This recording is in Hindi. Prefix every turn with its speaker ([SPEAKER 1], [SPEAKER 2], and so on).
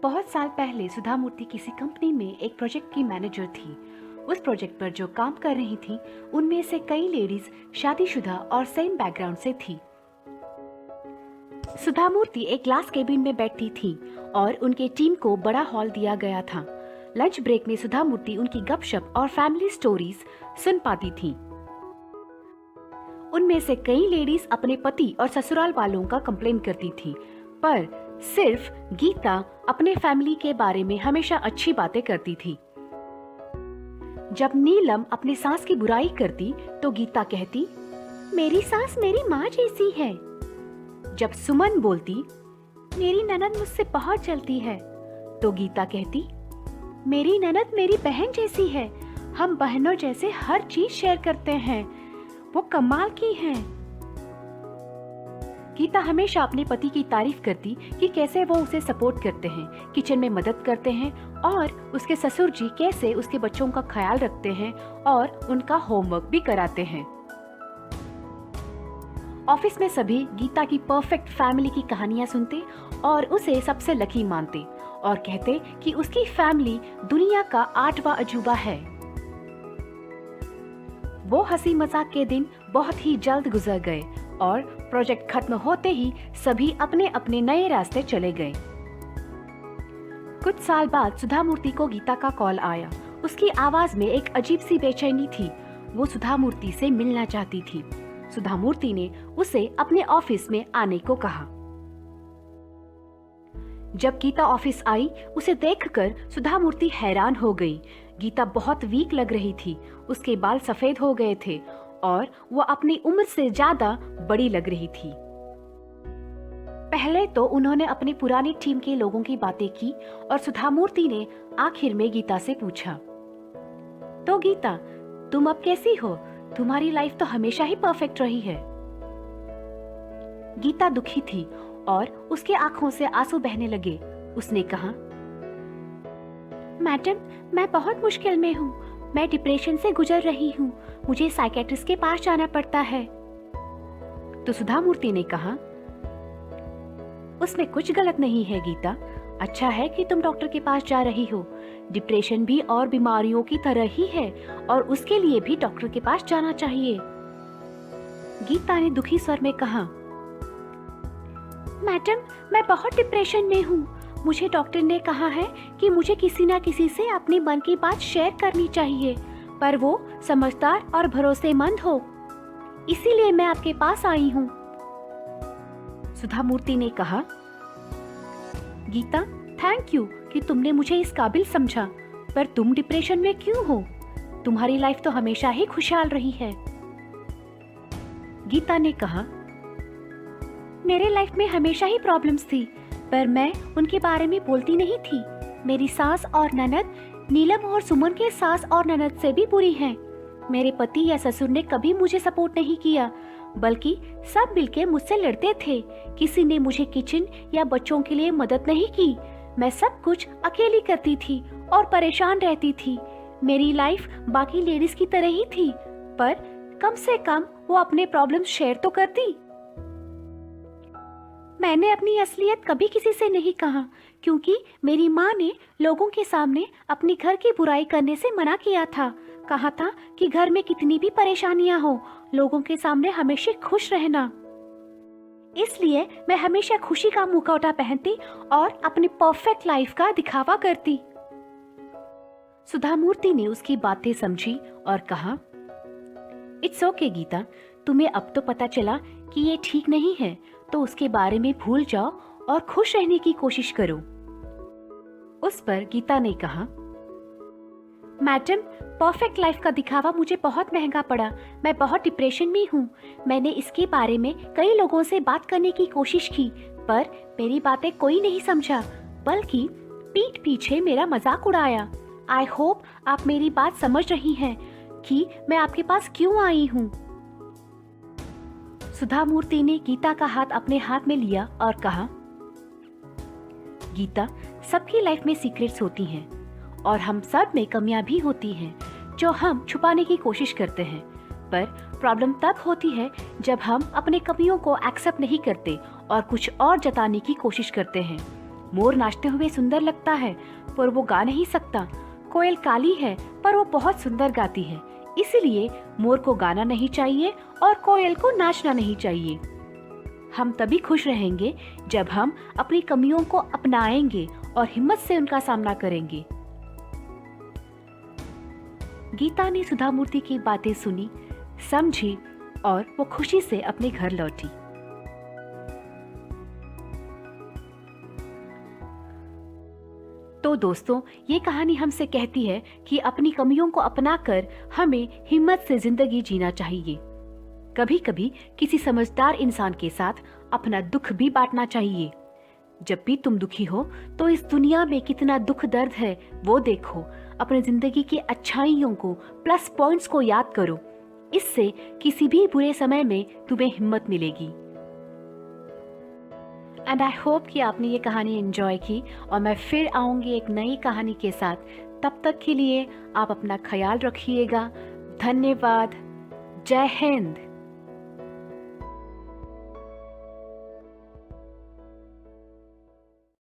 [SPEAKER 1] बहुत साल पहले सुधा मूर्ति किसी कंपनी में एक प्रोजेक्ट की मैनेजर थी। उस प्रोजेक्ट पर जो काम कर रही थी उनमें से कई लेडीज शादीशुदा और सेम बैकग्राउंड से थी। सुधा मूर्ति एक ग्लास केबिन में बैठी थी और उनके टीम को बड़ा हॉल दिया गया था। लंच ब्रेक में सुधा मूर्ति उनकी गपशप और फैमिली स्टोरीज सुन पाती थी। उनमें से कई लेडीज अपने पति और ससुराल वालों का कंप्लेन करती थी, पर सिर्फ गीता अपने फैमिली के बारे में हमेशा अच्छी बातें करती थी। जब नीलम अपनी सास की बुराई करती तो गीता कहती, मेरी सास मेरी माँ जैसी है। जब सुमन बोलती, मेरी ननद मुझसे बहुत जलती है, तो गीता कहती, मेरी ननद मेरी बहन जैसी है। हम बहनों जैसे हर चीज शेयर करते हैं। वो कमाल की हैं। गीता हमेशा अपने पति की तारीफ करती कि कैसे वो उसे सपोर्ट करते हैं, किचन में मदद करते हैं और उसके ससुर जी कैसे उसके बच्चों का ख्याल रखते हैं और उनका होमवर्क भी कराते हैं। ऑफिस में सभी गीता की परफेक्ट फैमिली की कहानियां सुनते और उसे सबसे लकी मानते और कहते कि उसकी फैमिली दुनिया का 8वां अजूबा है। वो हंसी मजाक के दिन बहुत ही जल्द गुजर गए और प्रोजेक्ट खत्म होते ही सभी अपने अपने नए रास्ते चले गए। कुछ साल बाद सुधा मूर्ति को गीता का कॉल आया। उसकी आवाज में एक अजीब सी बेचैनी थी। वो सुधा मूर्ति से मिलना चाहती थी। सुधा मूर्ति ने उसे अपने ऑफिस में आने को कहा। जब गीता ऑफिस आई, उसे देखकर सुधा मूर्ति हैरान हो गई। गीता बहुत वीक लग रही थी। उसके बाल सफेद हो गए थे और वो अपनी उम्र से ज्यादा बड़ी लग रही थी। पहले तो उन्होंने अपनी पुरानी टीम के लोगों की बातें की और सुधा मूर्ति ने आखिर में गीता से पूछा, तो गीता, तुम अब कैसी हो? तुम्हारी लाइफ तो हमेशा ही परफेक्ट रही है। गीता दुखी थी और उसके आंखों से आंसू बहने लगे। उसने कहा, मैडम, मैं बहुत मुश्किल में हूँ। मैं डिप्रेशन से गुजर रही हूँ। मुझे साइकेट्रिस्ट के पास जाना पड़ता है। तो सुधा मूर्ति ने कहा, उसमें कुछ गलत नहीं है गीता। अच्छा है कि तुम डॉक्टर के पास जा रही हो। डिप्रेशन भी और बीमारियों की तरह ही है और उसके लिए भी डॉक्टर के पास जाना चाहिए। गीता ने दुखी स्वर में कहा, मैडम, मैं बहुत डिप्रेशन में हूँ। मुझे डॉक्टर ने कहा है कि मुझे किसी न किसी से अपनी मन की बात शेयर करनी चाहिए, पर वो समझदार और भरोसेमंद हो। इसीलिए मैं आपके पास आई हूँ। सुधा मूर्ति ने कहा, गीता, थैंक यू कि तुमने मुझे इस काबिल समझा, पर तुम डिप्रेशन में क्यों हो? तुम्हारी लाइफ तो हमेशा ही खुशहाल रही है। गीता ने कहा, मेरे लाइफ में हमेशा ही प्रॉब्लम्स थी, पर मैं उनके बारे में बोलती नहीं थी। मेरी सास और ननद नीलम और सुमन के सास और ननद से भी बुरी हैं। मेरे पति या ससुर ने कभी मुझे सपोर्ट नहीं किया, बल्कि सब मिलके मुझसे लड़ते थे। किसी ने मुझे किचन या बच्चों के लिए मदद नहीं की। मैं सब कुछ अकेली करती थी और परेशान रहती थी। मेरी लाइफ बाकी लेडीज की तरह ही थी, पर कम से कम वो अपने प्रॉब्लम्स शेयर तो करती। मैंने अपनी असलियत कभी किसी से नहीं कहा, क्योंकि मेरी माँ ने लोगों के सामने अपनी घर की बुराई करने से मना किया था। कहा था कि घर में कितनी भी परेशानियां हो, लोगों के सामने हमेशा खुश रहना। इसलिए मैं हमेशा खुशी का मुखौटा पहनती और अपनी परफेक्ट लाइफ का दिखावा करती। सुधा मूर्ति ने उसकी बातें समझी और कहा, इट्स ओके गीता, तुम्हें अब तो पता चला कि ये ठीक नहीं है, तो उसके बारे में भूल जाओ और खुश रहने की कोशिश करो। उस पर गीता ने कहा, मैडम, परफेक्ट लाइफ का दिखावा मुझे बहुत महंगा पड़ा। मैं बहुत डिप्रेशन में हूँ। मैंने इसके बारे में कई लोगों से बात करने की कोशिश की, पर मेरी बातें कोई नहीं समझा, बल्कि पीठ पीछे मेरा मजाक उड़ाया। आई होप आप मेरी बात समझ रही हैं कि मैं आपके पास क्यों आई हूँ। सुधा मूर्ति ने गीता का हाथ अपने हाथ में लिया और कहा, गीता, सबकी लाइफ में सीक्रेट्स होती हैं और हम सब में कमियां भी होती हैं जो हम छुपाने की कोशिश करते हैं, पर प्रॉब्लम तब होती है जब हम अपने कमियों को एक्सेप्ट नहीं करते और कुछ और जताने की कोशिश करते हैं। मोर नाचते हुए सुंदर लगता है पर वो गा नहीं सकता। कोयल काली है पर वो बहुत सुंदर गाती है, इसलिए मोर को गाना नहीं चाहिए और कोयल को नाचना नहीं चाहिए। हम तभी खुश रहेंगे जब हम अपनी कमियों को अपनाएंगे और हिम्मत से उनका सामना करेंगे। गीता ने सुधामूर्ति की बातें सुनी, समझी और वो खुशी से अपने घर लौटी। तो दोस्तों, ये कहानी हमसे कहती है कि अपनी कमियों को अपनाकर हमें हिम्मत से जिंदगी जीना चाहिए। कभी कभी किसी समझदार इंसान के साथ अपना दुख भी बांटना चाहिए। जब भी तुम दुखी हो तो इस दुनिया में कितना दुख दर्द है वो देखो, अपनी जिंदगी की अच्छाइयों को, प्लस पॉइंट्स को याद करो। इससे किसी भी बुरे समय में तुम्हें हिम्मत मिलेगी। एंड आई होप कि आपने ये कहानी एंजॉय की और मैं फिर आऊंगी एक नई कहानी के साथ। तब तक के लिए आप अपना ख्याल रखिएगा। धन्यवाद। जय हिंद।